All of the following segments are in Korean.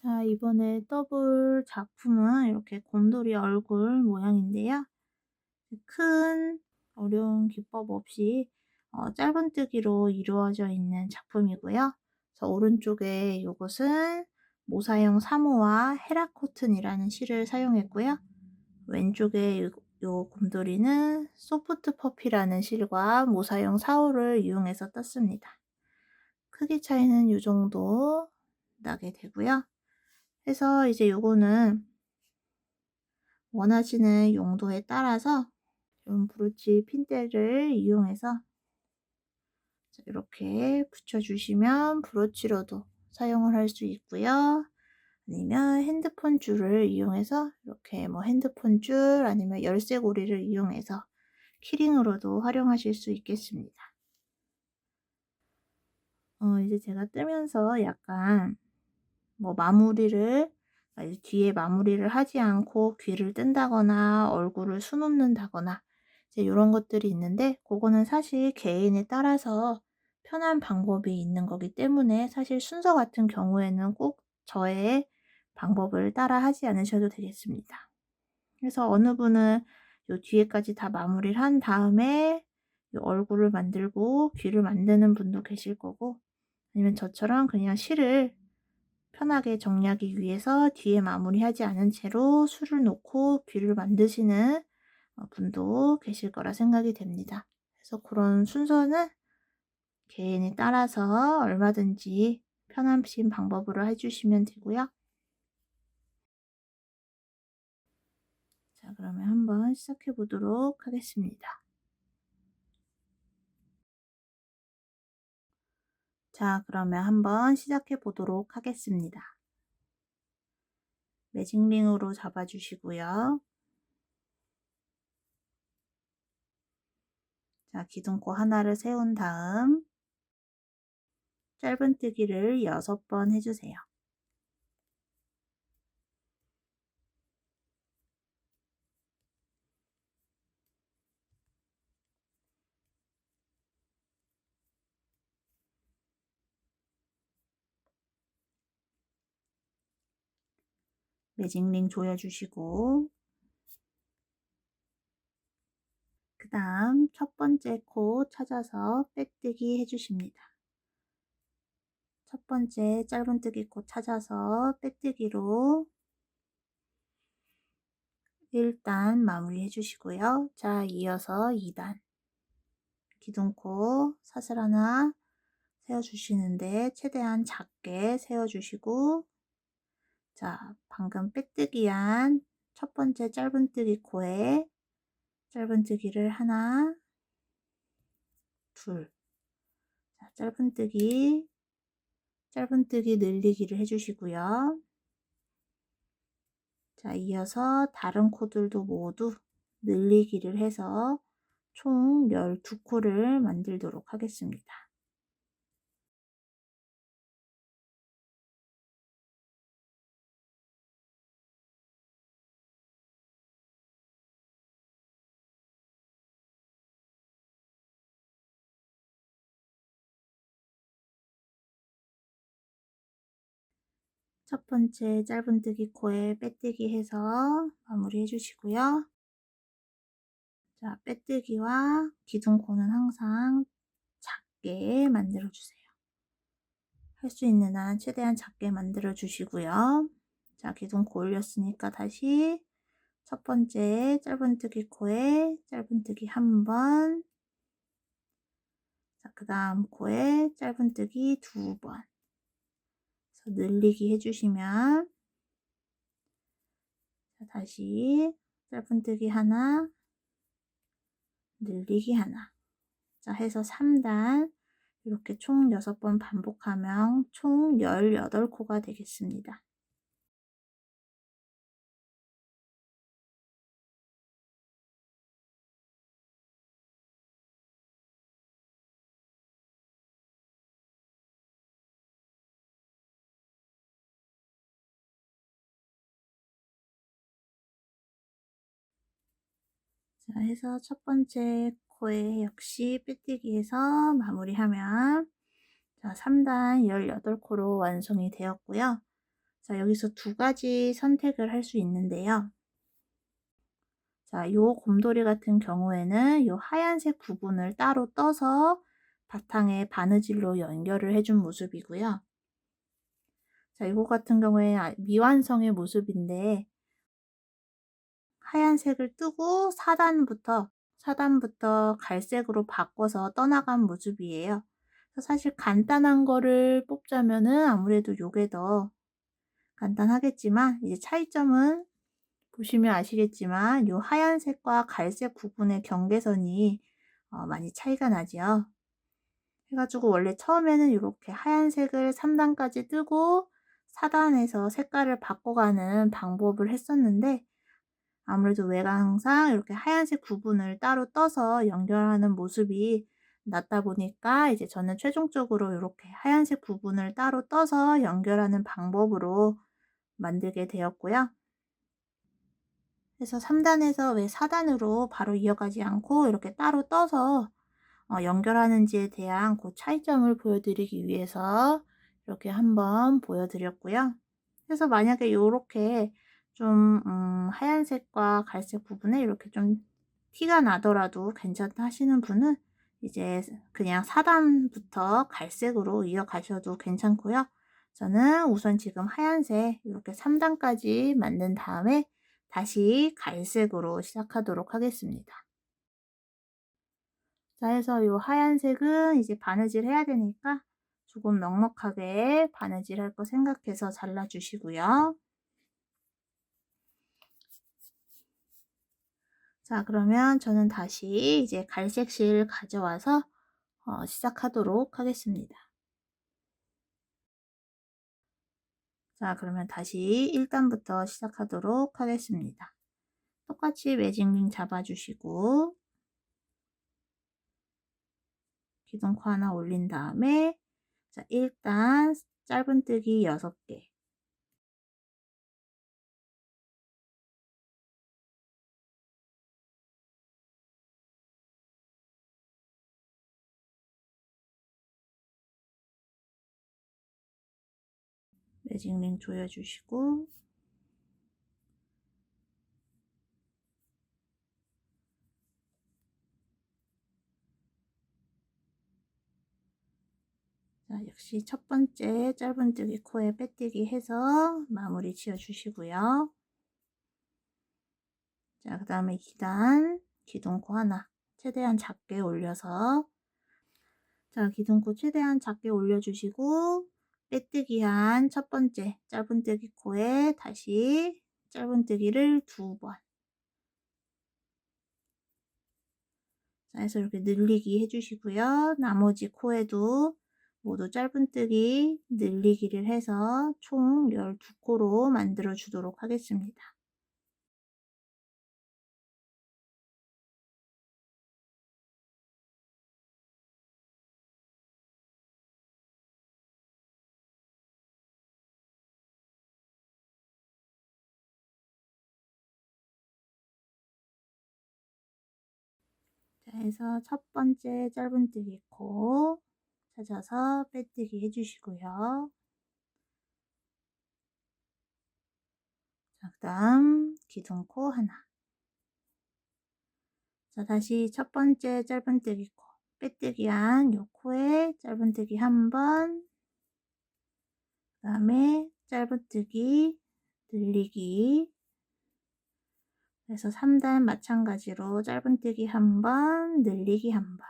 자, 이번에 떠볼 작품은 이렇게 곰돌이 얼굴 모양인데요. 큰 어려운 기법 없이 짧은뜨기로 이루어져 있는 작품이고요. 그래서 오른쪽에 이것은 모사형 사모와 헤라코튼이라는 실을 사용했고요. 왼쪽에 요 곰돌이는 소프트 퍼피라는 실과 모사형 사호를 이용해서 떴습니다. 크기 차이는 이 정도 나게 되고요. 그래서 이제 요거는 원하시는 용도에 따라서 좀 브로치 핀대를 이용해서 이렇게 붙여주시면 브로치로도 사용을 할 수 있고요. 아니면 핸드폰 줄을 이용해서 이렇게 뭐 핸드폰 줄 아니면 열쇠고리를 이용해서 키링으로도 활용하실 수 있겠습니다. 이제 제가 뜨면서 약간 뭐 마무리를 이제 뒤에 마무리를 하지 않고 귀를 뜬다거나 얼굴을 수놓는다거나 이제 요런 것들이 있는데 그거는 사실 개인에 따라서 편한 방법이 있는 거기 때문에 사실 순서 같은 경우에는 꼭 저의 방법을 따라 하지 않으셔도 되겠습니다. 그래서 어느 분은 요 뒤에까지 다 마무리를 한 다음에 요 얼굴을 만들고 귀를 만드는 분도 계실 거고 아니면 저처럼 그냥 실을 편하게 정리하기 위해서 뒤에 마무리하지 않은 채로 술을 놓고 귀를 만드시는 분도 계실 거라 생각이 됩니다. 그래서 그런 순서는 개인에 따라서 얼마든지 편하신 방법으로 해주시면 되고요. 자, 그러면 한번 시작해 보도록 하겠습니다. 자, 그러면 한번 시작해 보도록 하겠습니다. 매직링으로 잡아주시고요. 자, 기둥코 하나를 세운 다음 짧은뜨기를 6번 해주세요. 매직링 조여주시고 그 다음 첫 번째 코 찾아서 빼뜨기 해주십니다. 첫 번째 짧은뜨기 코 찾아서 빼뜨기로 1단 마무리 해주시고요. 자, 이어서 2단 기둥코 사슬 하나 세워주시는데 최대한 작게 세워주시고 자, 방금 빼뜨기한 첫 번째 짧은뜨기 코에 짧은뜨기를 하나 둘 자, 짧은뜨기 늘리기를 해주시고요. 자, 이어서 다른 코들도 모두 늘리기를 해서 총 12코를 만들도록 하겠습니다. 첫 번째 짧은뜨기 코에 빼뜨기 해서 마무리 해주시고요. 자, 빼뜨기와 기둥코는 항상 작게 만들어 주세요. 할 수 있는 한 최대한 작게 만들어 주시고요. 자, 기둥코 올렸으니까 다시 첫 번째 짧은뜨기 코에 짧은뜨기 한 번, 자, 그 다음 코에 짧은뜨기 2번 늘리기 해주시면 자, 다시 짧은뜨기 하나, 늘리기 하나 자, 해서 3단 이렇게 총 6번 반복하면 총 18코가 되겠습니다. 자, 해서 첫 번째 코에 역시 빼뜨기해서 마무리하면 자, 3단 18코로 완성이 되었고요. 자, 여기서 두 가지 선택을 할 수 있는데요. 자, 요 곰돌이 같은 경우에는 요 하얀색 부분을 따로 떠서 바탕에 바느질로 연결을 해준 모습이고요. 자, 이거 같은 경우에 미완성의 모습인데 하얀색을 뜨고 사단부터 갈색으로 바꿔서 떠나간 모습이에요. 사실 간단한 거를 뽑자면은 아무래도 요게 더 간단하겠지만, 이제 차이점은 보시면 아시겠지만 요 하얀색과 갈색 부분의 경계선이 많이 차이가 나죠. 해 가지고 원래 처음에는 이렇게 하얀색을 3단까지 뜨고 4단에서 색깔을 바꿔가는 방법을 했었는데, 아무래도 외곽상 이렇게 하얀색 부분을 따로 떠서 연결하는 모습이 낫다 보니까 이제 저는 최종적으로 이렇게 하얀색 부분을 따로 떠서 연결하는 방법으로 만들게 되었고요. 그래서 3단에서 왜 4단으로 바로 이어가지 않고 이렇게 따로 떠서 연결하는지에 대한 그 차이점을 보여드리기 위해서 이렇게 한번 보여드렸고요. 그래서 만약에 이렇게 좀 하얀색과 갈색 부분에 이렇게 좀 티가 나더라도 괜찮다 하시는 분은 이제 그냥 4단부터 갈색으로 이어가셔도 괜찮고요. 저는 우선 지금 하얀색 이렇게 3단까지 만든 다음에 다시 갈색으로 시작하도록 하겠습니다. 자, 해서 요 하얀색은 이제 바느질 해야 되니까 조금 넉넉하게 바느질 할 거 생각해서 잘라 주시고요. 자, 그러면 저는 다시 이제 갈색 실 가져와서 시작하도록 하겠습니다. 자, 그러면 다시 1단부터 시작하도록 하겠습니다. 똑같이 매직링 잡아주시고 기둥코 하나 올린 다음에, 자, 1단 짧은뜨기 6개, 매직링 조여주시고, 자, 역시 첫 번째 짧은뜨기 코에 빼뜨기 해서 마무리 지어 주시고요. 자, 그 다음에 2단 기둥코 하나 최대한 작게 올려서, 자, 기둥코 최대한 작게 올려주시고 빼뜨기 한 첫 번째 짧은뜨기 코에 다시 짧은뜨기를 2번, 자, 해서 이렇게 늘리기 해주시고요. 나머지 코에도 모두 짧은뜨기 늘리기를 해서 총 12코로 만들어 주도록 하겠습니다. 자, 해서 첫 번째 짧은뜨기 코 찾아서 빼뜨기 해주시고요. 자, 그 다음 기둥코 하나. 자, 다시 첫 번째 짧은뜨기 코 빼뜨기 한 요 코에 짧은뜨기 한 번, 그 다음에 짧은뜨기 늘리기, 그래서 3단 마찬가지로 짧은뜨기 한 번, 늘리기 한 번,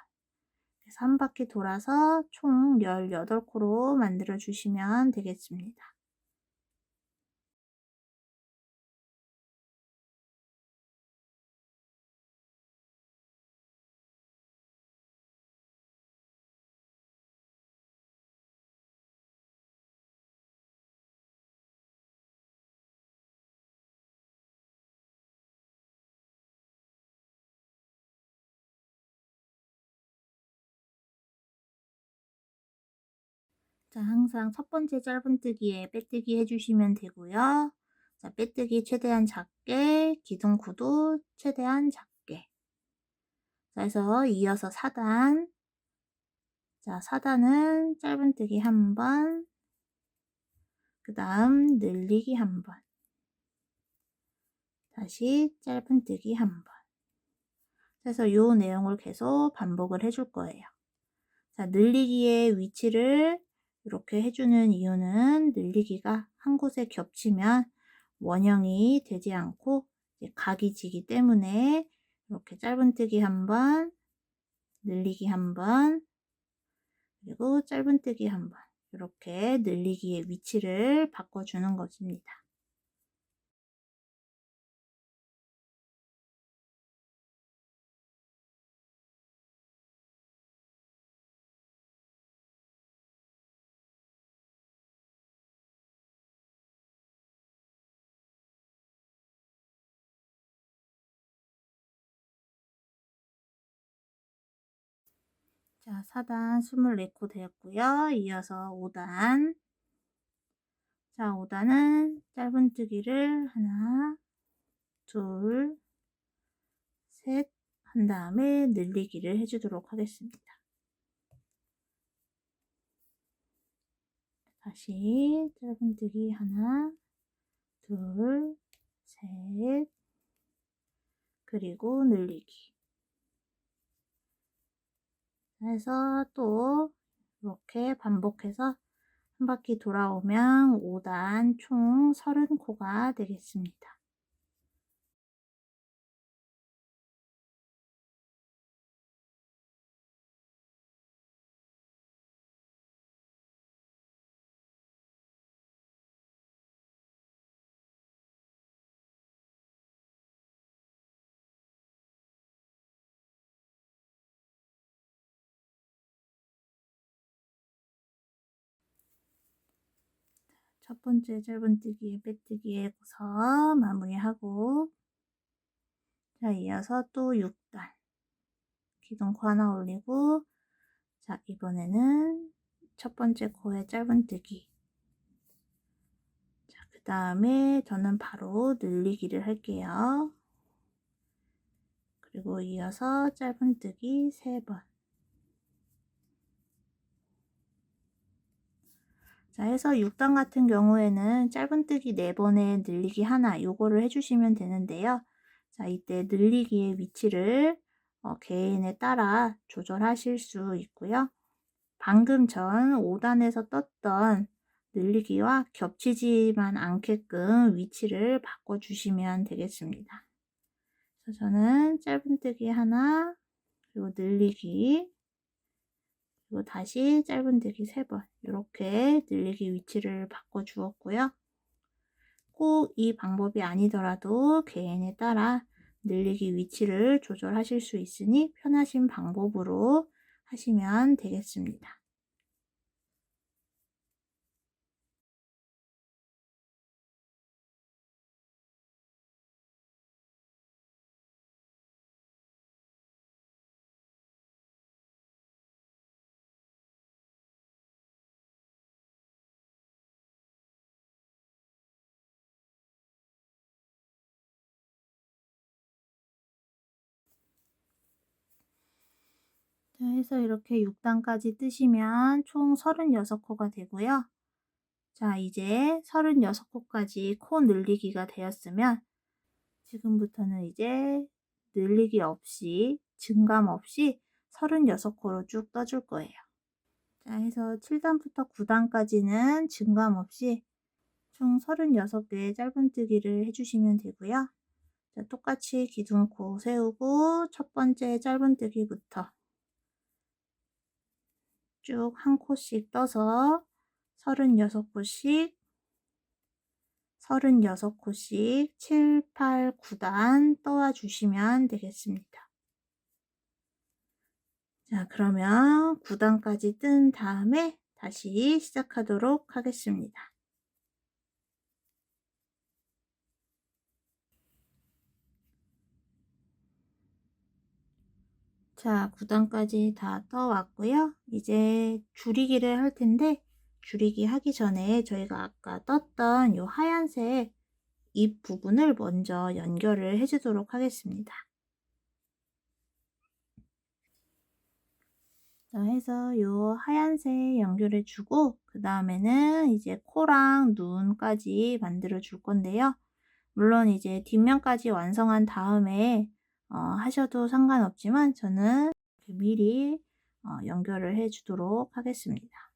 그래서 한 바퀴 돌아서 총 18코로 만들어 주시면 되겠습니다. 자, 항상 첫 번째 짧은뜨기에 빼뜨기 해주시면 되고요. 자, 빼뜨기 최대한 작게, 기둥코도 최대한 작게. 자, 해서 이어서 4단. 자, 4단은 짧은뜨기 한 번, 그 다음 늘리기 한 번, 다시 짧은뜨기 한 번. 그래서 이 내용을 계속 반복을 해줄 거예요. 자, 늘리기의 위치를 이렇게 해주는 이유는 늘리기가 한 곳에 겹치면 원형이 되지 않고 각이 지기 때문에 이렇게 짧은뜨기 한 번, 늘리기 한 번, 그리고 짧은뜨기 한 번, 이렇게 늘리기의 위치를 바꿔주는 것입니다. 자, 4단 24코 되었고요. 이어서 5단. 자, 5단은 짧은뜨기를 하나, 둘, 셋 한 다음에 늘리기를 해주도록 하겠습니다. 다시 짧은뜨기 하나, 둘, 셋, 그리고 늘리기. 해서 또 이렇게 반복해서 한 바퀴 돌아오면 5단 총 30코가 되겠습니다. 첫 번째 짧은뜨기, 빼뜨기에서 마무리하고, 자, 이어서 또 6단. 기둥코 하나 올리고, 자, 이번에는 첫 번째 코에 짧은뜨기. 자, 그 다음에 저는 바로 늘리기를 할게요. 그리고 이어서 짧은뜨기 3번. 자, 해서 6단 같은 경우에는 짧은뜨기 4번에 늘리기 하나, 요거를 해주시면 되는데요. 자, 이때 늘리기의 위치를 개인에 따라 조절하실 수 있고요. 방금 전 5단에서 떴던 늘리기와 겹치지만 않게끔 위치를 바꿔주시면 되겠습니다. 그래서 저는 짧은뜨기 하나, 그리고 늘리기, 그리고 다시 짧은뜨기 3번 이렇게 늘리기 위치를 바꿔 주었고요. 꼭 이 방법이 아니더라도 개인에 따라 늘리기 위치를 조절하실 수 있으니 편하신 방법으로 하시면 되겠습니다. 자, 해서 이렇게 6단까지 뜨시면 총 36코가 되고요. 자, 이제 36코까지 코 늘리기가 되었으면 지금부터는 이제 늘리기 없이 증감 없이 36코로 쭉 떠줄 거예요. 자, 해서 7단부터 9단까지는 증감 없이 총 36개의 짧은뜨기를 해주시면 되고요. 자, 똑같이 기둥코 세우고 첫 번째 짧은뜨기부터 쭉 한 코씩 떠서 36코씩 36코씩 7, 8, 9단 떠와 주시면 되겠습니다. 자, 그러면 9단까지 뜬 다음에 다시 시작하도록 하겠습니다. 자, 9단까지 다 떠왔고요. 이제 줄이기를 할 텐데 줄이기 하기 전에 저희가 아까 떴던 이 하얀색 잎 부분을 먼저 연결을 해주도록 하겠습니다. 자, 해서 요 하얀색 연결해 주고 그다음에는 이제 코랑 눈까지 만들어 줄 건데요. 물론 이제 뒷면까지 완성한 다음에 하셔도 상관없지만 저는 이렇게 미리 연결을 해 주도록 하겠습니다.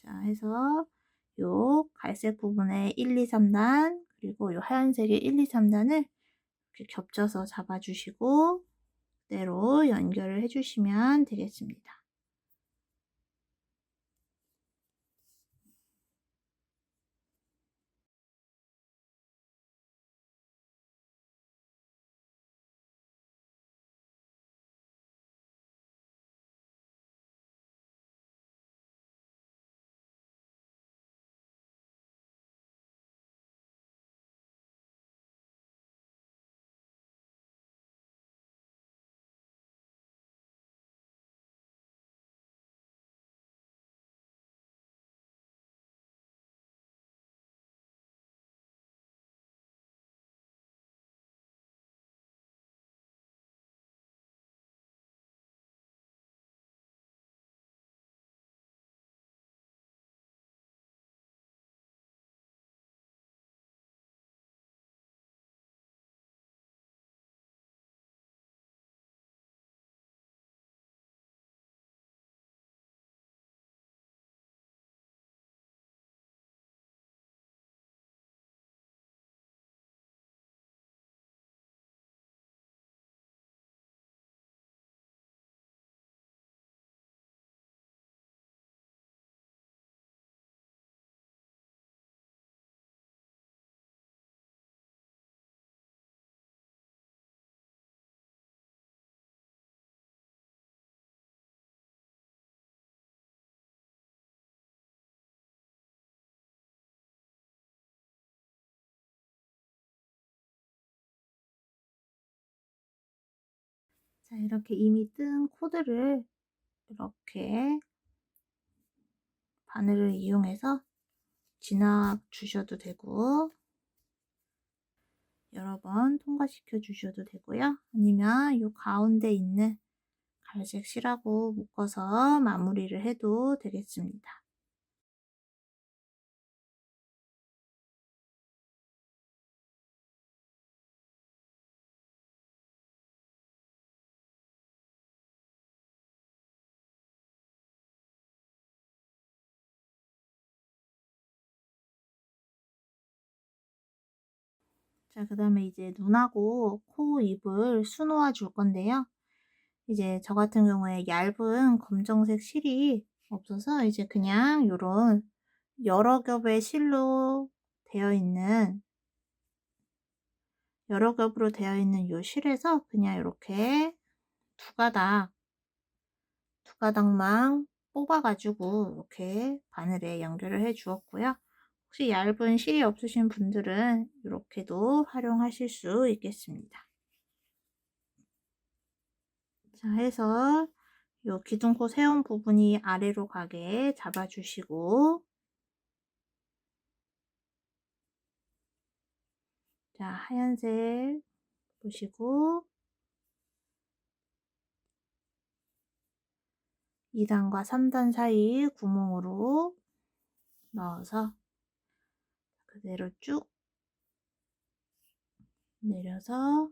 자, 해서 요 갈색 부분에 1, 2, 3단 그리고 요 하얀색의 1, 2, 3단을 이렇게 겹쳐서 잡아 주시고 그대로 연결을 해 주시면 되겠습니다. 자, 이렇게 이미 뜬 코드를 이렇게 바늘을 이용해서 진학 주셔도 되고 여러 번 통과시켜 주셔도 되고요. 아니면 이 가운데 있는 갈색 실하고 묶어서 마무리를 해도 되겠습니다. 자, 그다음에 이제 눈하고 코, 입을 수놓아 줄 건데요. 이제 저 같은 경우에 얇은 검정색 실이 없어서 이제 그냥 요런 여러 겹의 실로 되어 있는 여러 겹으로 되어 있는 요 실에서 그냥 이렇게 두 가닥 두 가닥만 뽑아 가지고 이렇게 바늘에 연결을 해 주었고요. 혹시 얇은 실이 없으신 분들은 이렇게도 활용하실 수 있겠습니다. 자, 해서 요 기둥코 세운 부분이 아래로 가게 잡아 주시고 자, 하얀색 보시고 2단과 3단 사이 구멍으로 넣어서 그대로 쭉 내려서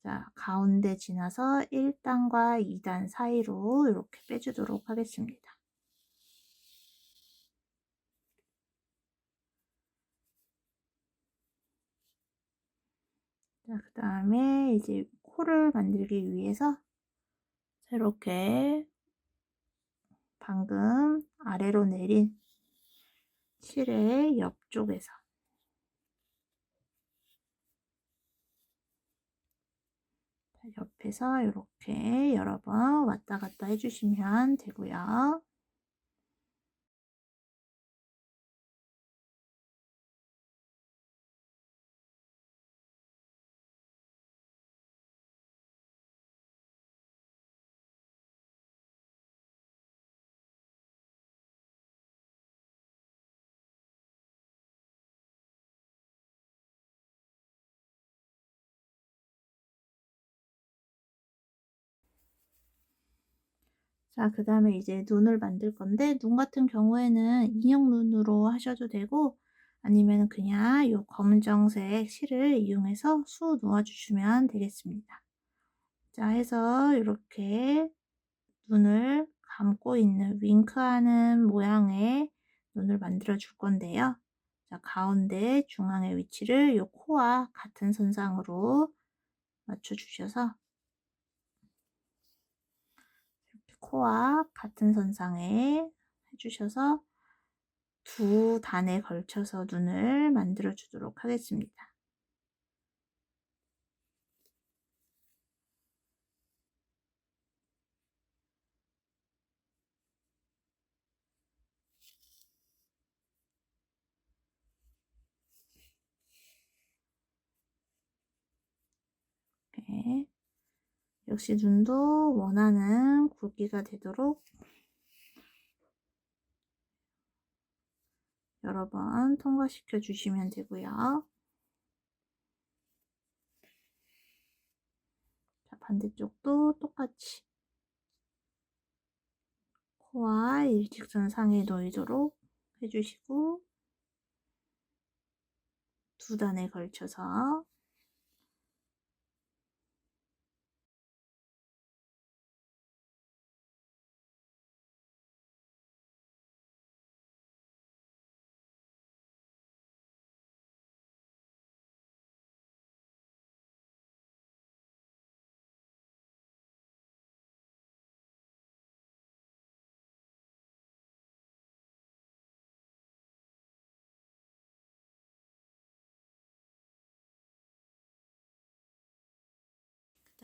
자, 가운데 지나서 1단과 2단 사이로 이렇게 빼주도록 하겠습니다. 자, 그 다음에 이제 코를 만들기 위해서 이렇게 방금 아래로 내린 실의 옆쪽에서 옆에서 이렇게 여러 번 왔다 갔다 해주시면 되고요. 자, 그다음에 이제 눈을 만들 건데, 눈 같은 경우에는 인형 눈으로 하셔도 되고, 아니면 그냥 요 검정색 실을 이용해서 수 놓아 주시면 되겠습니다. 자, 해서 이렇게 눈을 감고 있는 윙크하는 모양의 눈을 만들어 줄 건데요. 자, 가운데 중앙의 위치를 요 코와 같은 선상으로 맞춰 주셔서, 이렇게 코와 같은 선상에 해 주셔서 두 단에 걸쳐서 눈을 만들어 주도록 하겠습니다. 이렇게 역시 눈도 원하는 굵기가 되도록 여러 번 통과시켜 주시면 되고요. 자, 반대쪽도 똑같이 코와 일직선상에 놓이도록 해주시고, 두 단에 걸쳐서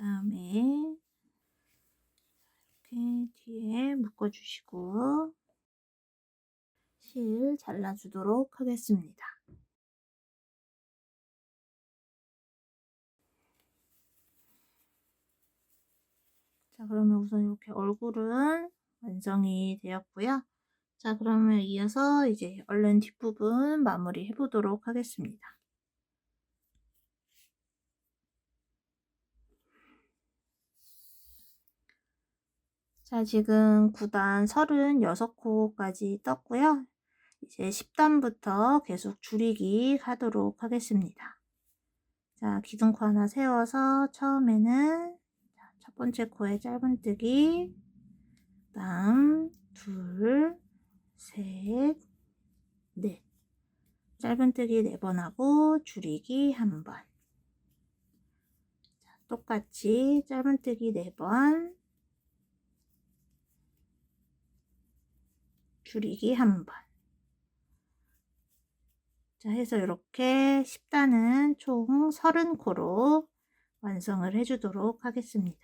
그 다음에 이렇게 뒤에 묶어주시고 실 잘라주도록 하겠습니다. 자, 그러면 우선 이렇게 얼굴은 완성이 되었고요. 자, 그러면 이어서 이제 얼른 뒷부분 마무리 해보도록 하겠습니다. 자, 지금 9단 36코까지 떴고요. 이제 10단부터 계속 줄이기 하도록 하겠습니다. 자, 기둥코 하나 세워서 처음에는 첫 번째 코에 짧은뜨기, 그다음 둘, 셋, 넷. 짧은뜨기 4번 하고 줄이기 1번. 자, 똑같이 짧은뜨기 4번, 줄이기 1번. 자, 해서 이렇게 10단은 총 30코로 완성을 해주도록 하겠습니다.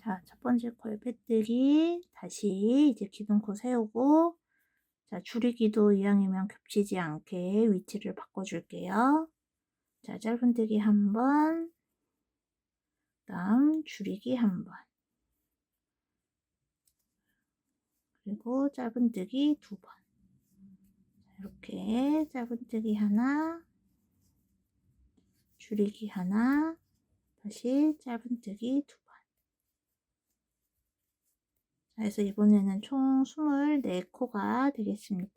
자, 첫 번째 코에 빼뜨기, 다시 이제 기둥코 세우고, 자, 줄이기도 이왕이면 겹치지 않게 위치를 바꿔줄게요. 자, 짧은뜨기 1번, 그다음 줄이기 1번, 그리고 짧은뜨기 2번. 이렇게 짧은뜨기 하나, 줄이기 하나, 다시 짧은뜨기 2번. 자, 그래서 이번에는 총 24코가 되겠습니다.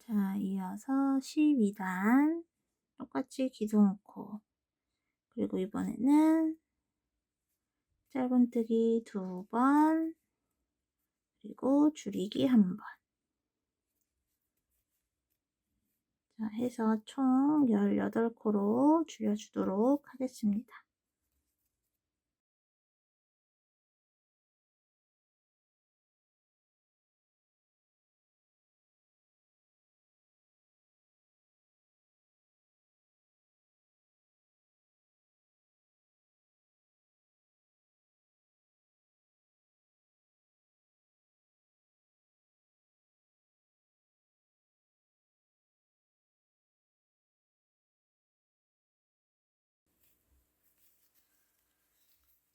자, 이어서 12단 똑같이 기둥코, 그리고 이번에는 짧은뜨기 2번, 그리고 줄이기 1번. 자, 해서 총 18코로 줄여주도록 하겠습니다.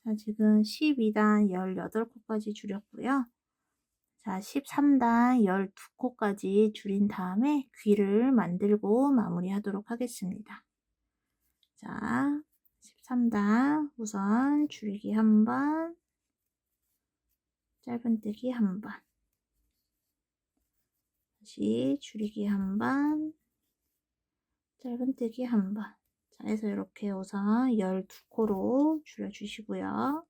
자, 지금 12단 18코까지 줄였고요. 자, 13단 12코까지 줄인 다음에 귀를 만들고 마무리하도록 하겠습니다. 자, 13단 우선 줄이기 1번, 짧은뜨기 1번, 다시 줄이기 1번, 짧은뜨기 1번. 자, 해서 이렇게 우선 12코로 줄여주시고요.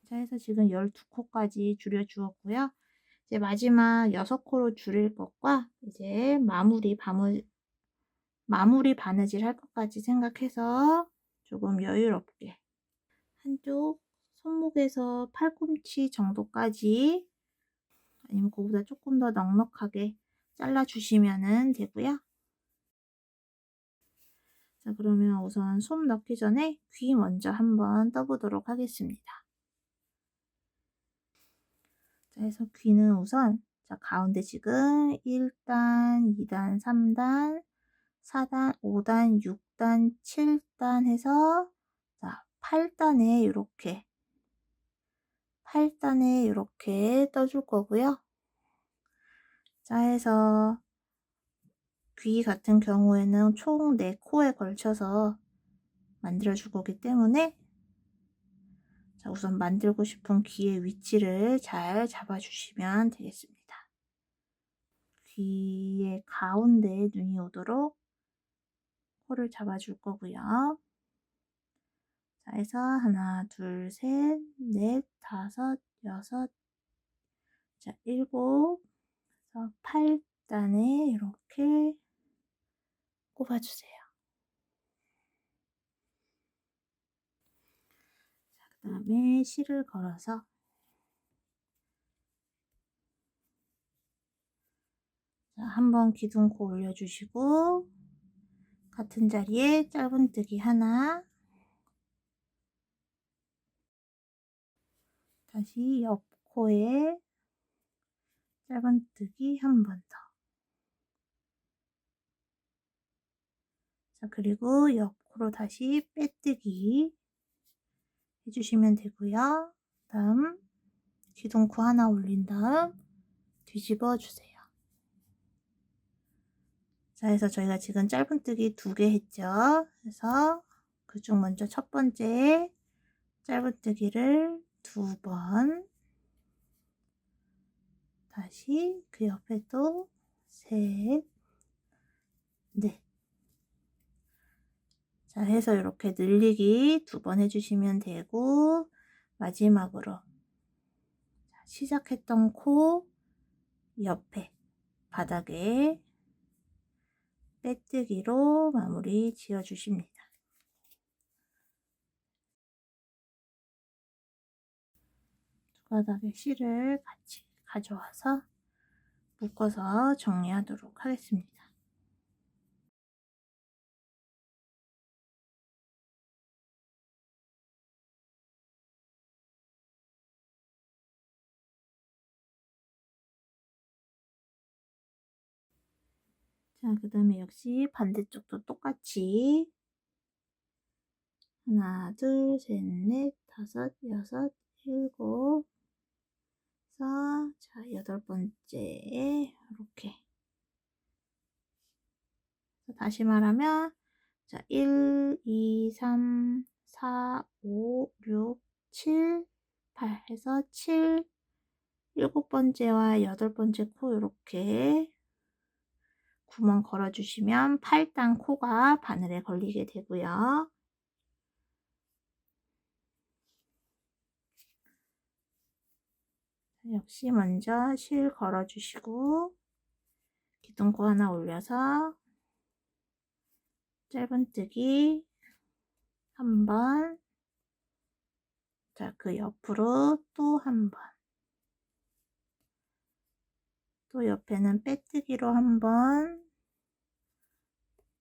자, 해서 지금 12코까지 줄여주었고요. 이제 마지막 6코로 줄일 것과 이제 마무리 바느질 할 것까지 생각해서 조금 여유롭게 한쪽 손목에서 팔꿈치 정도까지, 아니면 그거보다 조금 더 넉넉하게 잘라주시면 되고요. 자, 그러면 우선 솜 넣기 전에 귀 먼저 한번 떠보도록 하겠습니다. 자, 해서 귀는 우선, 자, 가운데 지금 1단, 2단, 3단, 4단, 5단, 6단, 7단 해서, 자, 8단에 이렇게 떠줄 거고요. 자, 해서 귀 같은 경우에는 총 4코에 걸쳐서 만들어 줄 거기 때문에, 자, 우선 만들고 싶은 귀의 위치를 잘 잡아 주시면 되겠습니다. 귀의 가운데에 눈이 오도록 코를 잡아 줄 거고요. 자, 해서 하나, 둘, 셋, 넷, 다섯, 여섯, 자, 7, 그래서 8단에 이렇게 꼽아주세요. 자, 그 다음에 실을 걸어서, 자, 한번 기둥코 올려주시고, 같은 자리에 짧은뜨기 하나, 다시 옆 코에 짧은뜨기 한 번 더. 자, 그리고 옆 코로 다시 빼뜨기 해주시면 되고요. 다음 기둥코 하나 올린 다음 뒤집어 주세요. 자, 해서 저희가 지금 짧은뜨기 2개 했죠. 그래서 그중 먼저 첫 번째 짧은뜨기를 2번, 다시 그 옆에도 셋, 넷. 자, 해서 이렇게 늘리기 2번 해주시면 되고, 마지막으로 시작했던 코 옆에 바닥에 빼뜨기로 마무리 지어 주십니다. 두 가닥의 실을 같이 가져와서 묶어서 정리하도록 하겠습니다. 자, 그 다음에 역시 반대쪽도 똑같이 하나, 둘, 셋, 넷, 다섯, 여섯, 일곱. 자, 8번째 이렇게. 다시 말하면 자, 1, 2, 3, 4, 5, 6, 7, 8 해서 7, 7번째와 8번째 코 이렇게 구멍 걸어주시면 8단 코가 바늘에 걸리게 되고요. 역시 먼저 실 걸어주시고 기둥코 하나 올려서 짧은뜨기 한 번, 자, 그 옆으로 또 한 번, 또 옆에는 빼뜨기로 한 번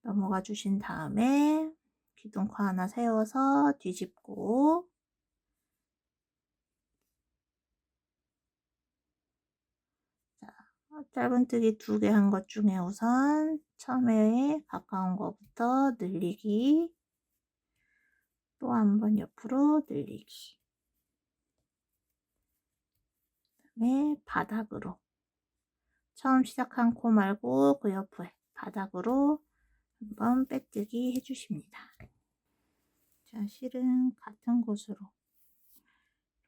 넘어가 주신 다음에 기둥코 하나 세워서 뒤집고 자, 짧은뜨기 2개 한 것 중에 우선 처음에 가까운 것부터 늘리기, 또 한 번 옆으로 늘리기, 그다음에 바닥으로 처음 시작한 코 말고 그 옆에 바닥으로 한번 빼뜨기 해주십니다. 자, 실은 같은 곳으로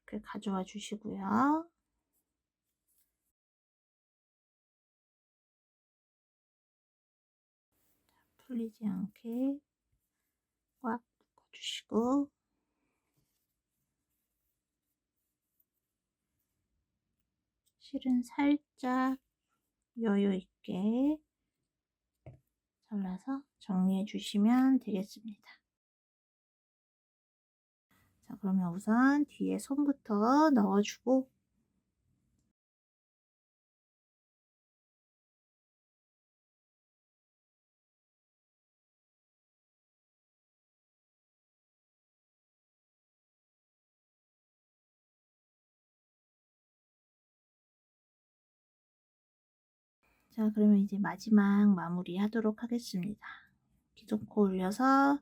이렇게 가져와 주시고요. 풀리지 않게 꽉 묶어주시고 실은 살짝 여유 있게 잘라서 정리해 주시면 되겠습니다. 자, 그러면 우선 뒤에 손부터 넣어주고 자, 그러면 이제 마지막 마무리 하도록 하겠습니다. 기둥코 올려서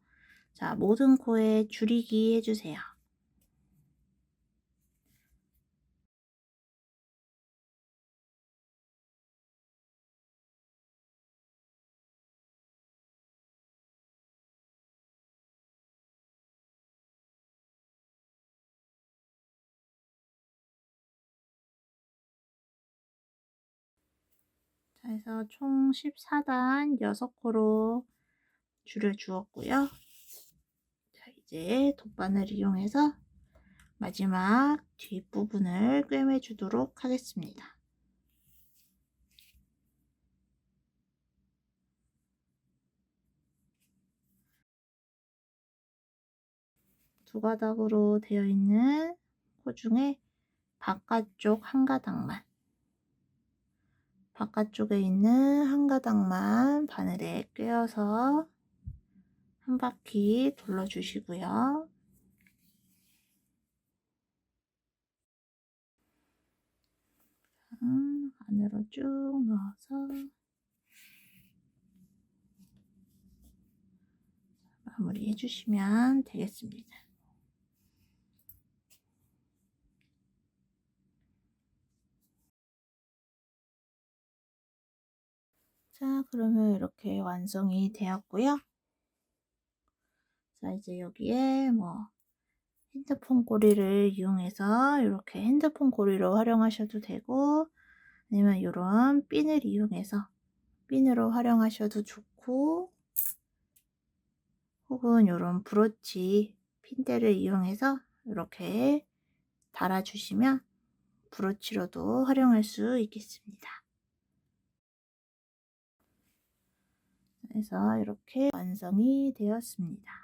자, 모든 코에 줄이기 해주세요. 자, 해서 총 14단 6코로 줄여 주었고요. 자, 이제 돗바늘 이용해서 마지막 뒷부분을 꿰매 주도록 하겠습니다. 두 가닥으로 되어 있는 코 중에 바깥쪽 한 가닥만, 바깥쪽에 있는 한 가닥만 바늘에 꿰어서 한 바퀴 둘러주시고요. 안으로 쭉 넣어서 마무리 해주시면 되겠습니다. 자, 그러면 이렇게 완성이 되었고요. 자, 이제 여기에 뭐 핸드폰 고리를 이용해서 이렇게 핸드폰 고리로 활용하셔도 되고, 아니면 이런 핀을 이용해서 핀으로 활용하셔도 좋고, 혹은 이런 브로치 핀대를 이용해서 이렇게 달아주시면 브로치로도 활용할 수 있겠습니다. 그래서 이렇게 완성이 되었습니다.